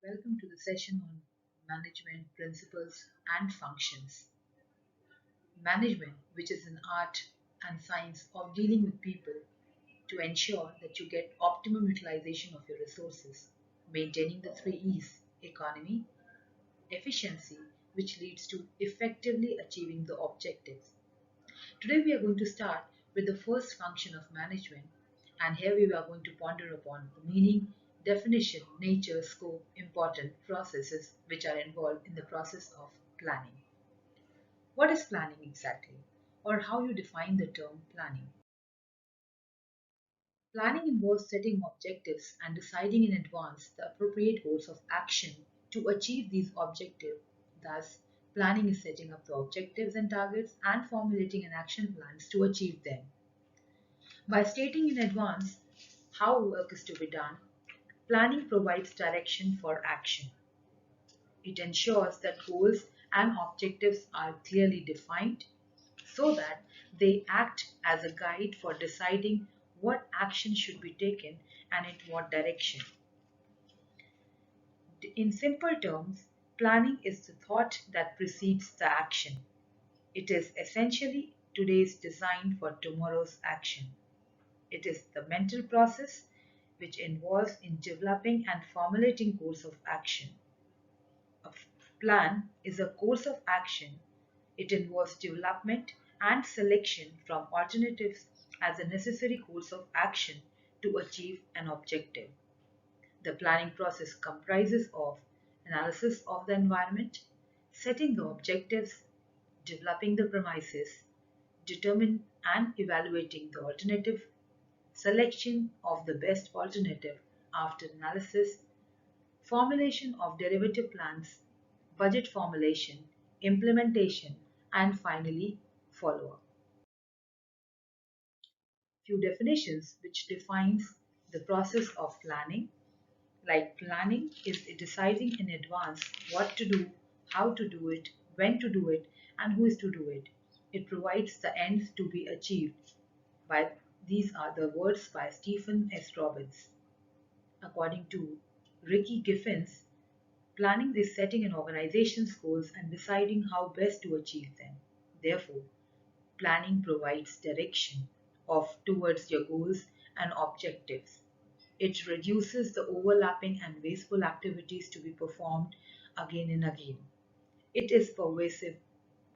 Welcome to the session on management principles and functions. Management, which is an art and science of dealing with people to ensure that you get optimum utilization of your resources, maintaining the three E's: economy, efficiency, which leads to effectively achieving the objectives. Today, we are going to start with the first function of management, and here we are going to ponder upon the meaning, definition, nature, scope, important processes which are involved in the process of planning. What is planning exactly, or how you define the term planning? Planning involves setting objectives and deciding in advance the appropriate course of action to achieve these objectives. Thus, planning is setting up the objectives and targets and formulating an action plans to achieve them. By stating in advance how work is to be done, planning provides direction for action. It ensures that goals and objectives are clearly defined so that they act as a guide for deciding what action should be taken and in what direction. In simple terms, planning is the thought that precedes the action. It is essentially today's design for tomorrow's action. It is the mental process which involves in developing and formulating course of action. A plan is a course of action. It involves development and selection from alternatives as a necessary course of action to achieve an objective. The planning process comprises of analysis of the environment, setting the objectives, developing the premises, determine and evaluating the alternative, selection of the best alternative after analysis, formulation of derivative plans, budget formulation, implementation, and finally follow-up. Few definitions which defines the process of planning. Like planning is deciding in advance what to do, how to do it, when to do it, and who is to do it. It provides the ends to be achieved. By these are the words by Stephen S. Robbins. According to Ricky Giffens, planning is setting an organization's goals and deciding how best to achieve them. Therefore, planning provides direction of towards your goals and objectives. It reduces the overlapping and wasteful activities to be performed again and again. It is pervasive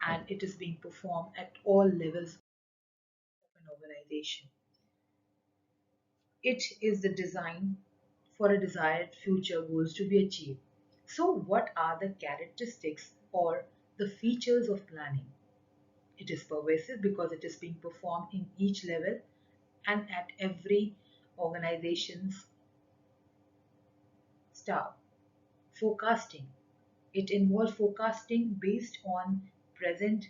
and it is being performed at all levels of an organization. It is the design for a desired future goals to be achieved. So, what are the characteristics or the features of planning? It is pervasive because it is being performed in each level and at every organization's staff. Forecasting. It involves forecasting based on present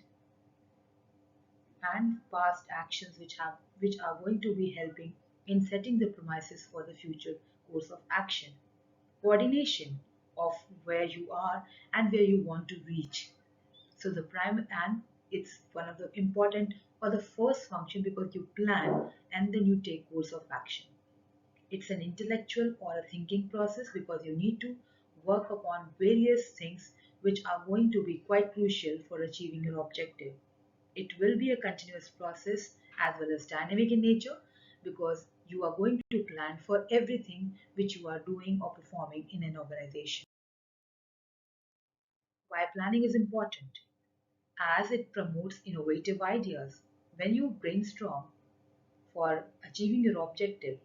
and past actions which are going to be helping in setting the premises for the future course of action. Coordination of where you are and where you want to reach. So the prime and it's one of the important or the first function because you plan and then you take course of action. It's an intellectual or a thinking process because you need to work upon various things which are going to be quite crucial for achieving your objective. It will be a continuous process as well as dynamic in nature because you are going to plan for everything which you are doing or performing in an organization. Why planning is important? As it promotes innovative ideas. When you brainstorm for achieving your objective,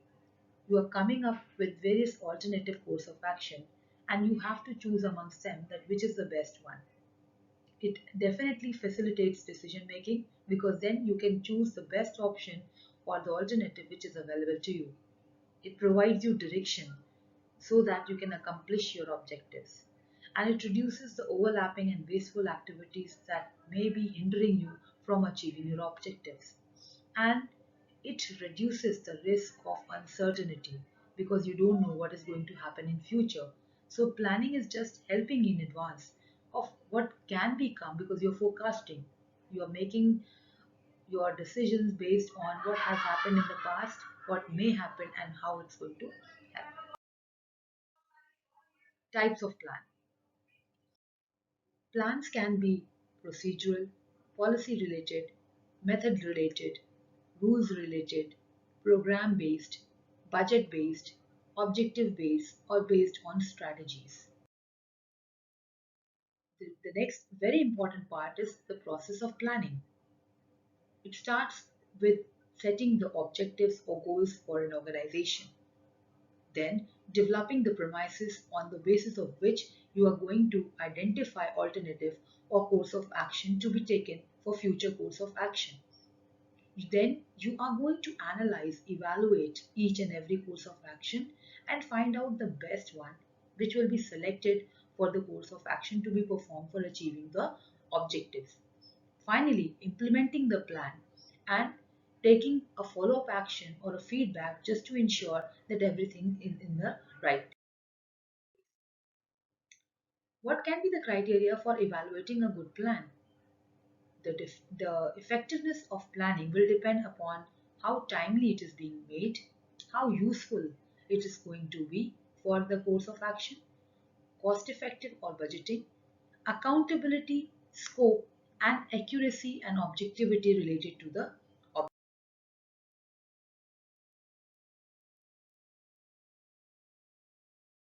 you are coming up with various alternative course of action and you have to choose amongst them that which is the best one. It definitely facilitates decision making because then you can choose the best option or the alternative which is available to you. It provides you direction so that you can accomplish your objectives. And it reduces the overlapping and wasteful activities that may be hindering you from achieving your objectives. And it reduces the risk of uncertainty because you don't know what is going to happen in future. So planning is just helping in advance of what can become because you're forecasting. You're making your decisions based on what has happened in the past, what may happen, and how it's going to happen. Types of plan. Plans can be procedural, policy related, method related, rules related, program based, budget based, objective based, or based on strategies. The next very important part is the process of planning. It starts with setting the objectives or goals for an organization, then developing the premises on the basis of which you are going to identify alternative or course of action to be taken for future course of action. Then you are going to analyze, evaluate each and every course of action and find out the best one which will be selected for the course of action to be performed for achieving the objectives. Finally, implementing the plan and taking a follow-up action or a feedback just to ensure that everything is in the right. What can be the criteria for evaluating a good plan? The effectiveness of planning will depend upon how timely it is being made, how useful it is going to be for the course of action, cost effective or budgeting, accountability, scope, and accuracy and objectivity related to the